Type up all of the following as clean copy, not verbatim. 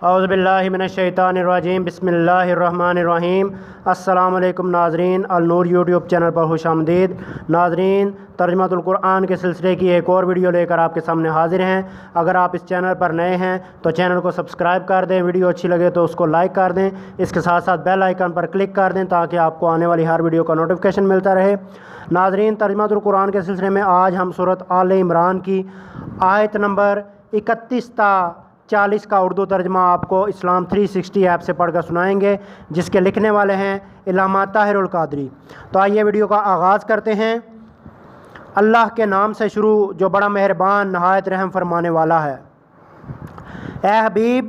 اعوذ باللہ من الشیطان الرجیم بسم اللہ الرحمن الرحیم۔ السلام علیکم ناظرین، النور یوٹیوب چینل پر خوش آمدید۔ ناظرین، ترجمۃ القرآن کے سلسلے کی ایک اور ویڈیو لے کر آپ کے سامنے حاضر ہیں۔ اگر آپ اس چینل پر نئے ہیں تو چینل کو سبسکرائب کر دیں، ویڈیو اچھی لگے تو اس کو لائک کر دیں، اس کے ساتھ ساتھ بیل آئیکن پر کلک کر دیں تاکہ آپ کو آنے والی ہر ویڈیو کا نوٹیفیکیشن ملتا رہے۔ ناظرین، ترجمۃ القرآن کے سلسلے میں آج ہم سورۃ آل عمران کی آیت نمبر 31 تا 40 کا اردو ترجمہ آپ کو اسلام 360 ایپ سے پڑھ کر سنائیں گے، جس کے لکھنے والے ہیں علامہ طاہر القادری۔ تو آئیے ویڈیو کا آغاز کرتے ہیں۔ اللہ کے نام سے شروع جو بڑا مہربان نہایت رحم فرمانے والا ہے۔ اے حبیب،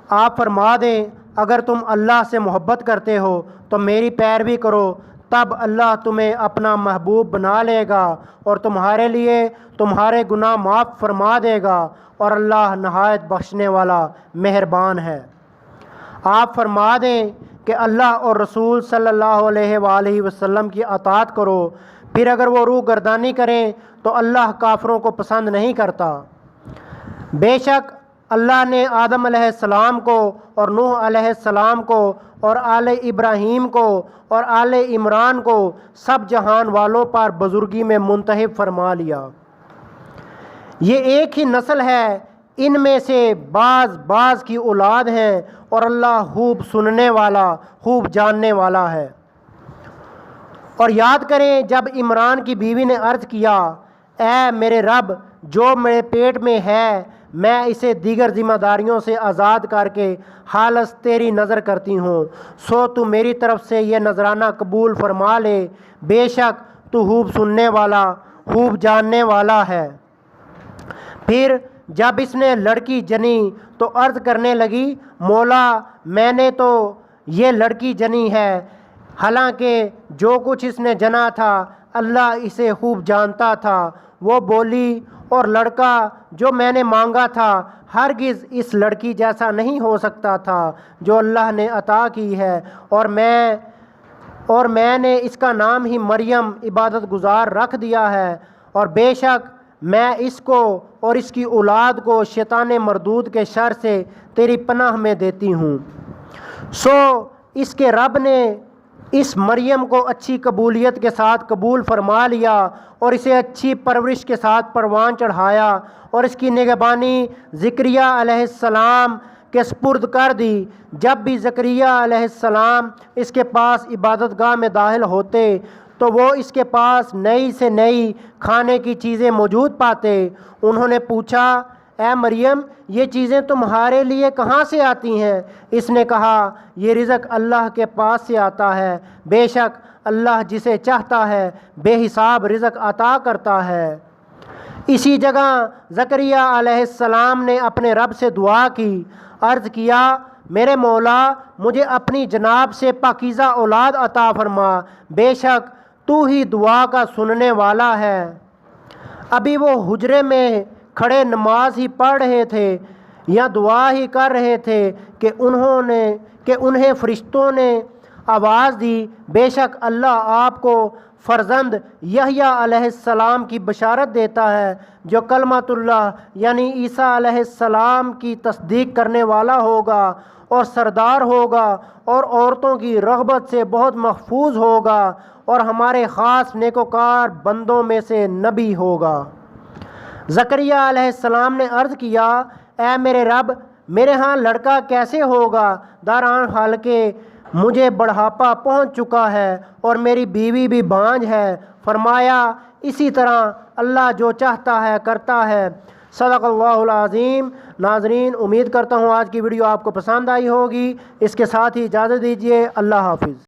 آپ فرما دیں اگر تم اللہ سے محبت کرتے ہو تو میری پیروی کرو، تب اللہ تمہیں اپنا محبوب بنا لے گا اور تمہارے لیے تمہارے گناہ معاف فرما دے گا، اور اللہ نہایت بخشنے والا مہربان ہے۔ آپ فرما دیں کہ اللہ اور رسول صلی اللہ علیہ وآلہ وسلم کی اطاعت کرو، پھر اگر وہ روح گردانی کریں تو اللہ کافروں کو پسند نہیں کرتا۔ بے شک اللہ نے آدم علیہ السلام کو اور نوح علیہ السلام کو اور آل ابراہیم کو اور آل عمران کو سب جہان والوں پر بزرگی میں منتخب فرما لیا۔ یہ ایک ہی نسل ہے، ان میں سے بعض کی اولاد ہیں، اور اللہ خوب سننے والا خوب جاننے والا ہے۔ اور یاد کریں جب عمران کی بیوی نے عرض کیا، اے میرے رب، جو میرے پیٹ میں ہے میں اسے دیگر ذمہ داریوں سے آزاد کر کے خالص تیری نظر کرتی ہوں، سو تو میری طرف سے یہ نذرانہ قبول فرما لے، بے شک تو خوب سننے والا خوب جاننے والا ہے۔ پھر جب اس نے لڑکی جنی تو عرض کرنے لگی، مولا میں نے تو یہ لڑکی جنی ہے، حالانکہ جو کچھ اس نے جنا تھا اللہ اسے خوب جانتا تھا۔ وہ بولی، اور لڑکا جو میں نے مانگا تھا ہرگز اس لڑکی جیسا نہیں ہو سکتا تھا جو اللہ نے عطا کی ہے، اور میں نے اس کا نام ہی مریم عبادت گزار رکھ دیا ہے، اور بے شک میں اس کو اور اس کی اولاد کو شیطان مردود کے شر سے تیری پناہ میں دیتی ہوں۔ سو اس کے رب نے اس مریم کو اچھی قبولیت کے ساتھ قبول فرما لیا اور اسے اچھی پرورش کے ساتھ پروان چڑھایا، اور اس کی نگہبانی زکریا علیہ السلام کے سپرد کر دی۔ جب بھی زکریا علیہ السلام اس کے پاس عبادت گاہ میں داخل ہوتے تو وہ اس کے پاس نئی سے نئی کھانے کی چیزیں موجود پاتے۔ انہوں نے پوچھا، اے مریم، یہ چیزیں تمہارے لیے کہاں سے آتی ہیں؟ اس نے کہا، یہ رزق اللہ کے پاس سے آتا ہے، بے شک اللہ جسے چاہتا ہے بے حساب رزق عطا کرتا ہے۔ اسی جگہ زکریا علیہ السلام نے اپنے رب سے دعا کی، عرض کیا، میرے مولا مجھے اپنی جناب سے پاکیزہ اولاد عطا فرما، بے شک تو ہی دعا کا سننے والا ہے۔ ابھی وہ حجرے میں کھڑے نماز ہی پڑھ رہے تھے یا دعا ہی کر رہے تھے کہ انہیں فرشتوں نے آواز دی، بے شک اللہ آپ کو فرزند یحییٰ علیہ السلام کی بشارت دیتا ہے، جو کلمۃ اللہ یعنی عیسیٰ علیہ السلام کی تصدیق کرنے والا ہوگا اور سردار ہوگا، اور عورتوں کی رغبت سے بہت محفوظ ہوگا، اور ہمارے خاص نیکوکار بندوں میں سے نبی ہوگا۔ زکریا علیہ السلام نے عرض کیا، اے میرے رب، میرے ہاں لڑکا کیسے ہوگا، دران حال کہ مجھے بڑھاپا پہنچ چکا ہے اور میری بیوی بھی بانجھ ہے۔ فرمایا، اسی طرح اللہ جو چاہتا ہے کرتا ہے۔ صدق اللہ العظیم۔ ناظرین، امید کرتا ہوں آج کی ویڈیو آپ کو پسند آئی ہوگی۔ اس کے ساتھ ہی اجازت دیجیے، اللہ حافظ۔